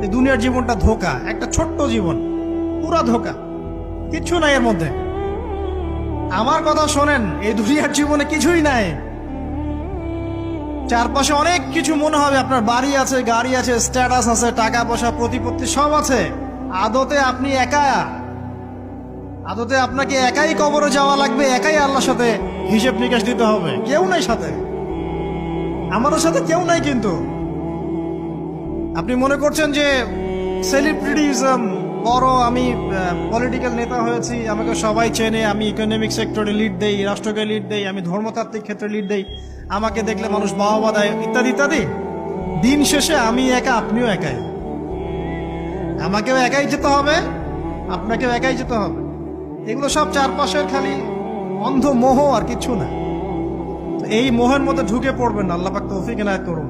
এই দুনিয়ার জীবনটা ধোঁকা, একটা ছোট্ট জীবন, পুরা ধোঁকা, কিচ্ছু নাই এর মধ্যে। আমার কথা শোনেন, এই দুনিয়ার জীবনে কিছুই নাই। চারপাশে অনেক কিছু মনে হবে, আপনার বাড়ি আছে, গাড়ি আছে, স্ট্যাটাস আছে, টাকা পয়সা, প্রতিপত্তি সব আছে। আদতে আপনি একা, আদতে আপনাকে একাই কবরে যাওয়া লাগবে, একাই আল্লাহর সাথে হিসেব নিকাশ দিতে হবে। কেউ নাই সাথে, আমাদের সাথে কেউ নাই। কিন্তু আপনি মনে করছেন যে সেলিব্রিটিজম বড়, আমি পলিটিক্যাল নেতা হয়েছি, আমাকে সবাই চেনে, আমি ইকোনমিক সেক্টরে লিড দেই, রাষ্ট্রকে লিড দেই, আমি ধর্মতাত্ত্বিক ক্ষেত্রে লিড দেই, আমাকে দেখলে মানুষ বাহবা দেয়, ইত্যাদি ইত্যাদি। দিন শেষে আমি একা, আপনিও একাই। আমাকেও একাই যেতে হবে, আপনাকেও একাই যেতে হবে। এগুলো সব চারপাশের খালি অন্ধ মোহ, আর কিচ্ছু না। এই মোহের মধ্যে ঢুকে পড়বেন না। আল্লাহ পাক তৌফিক এনায়েত করুন।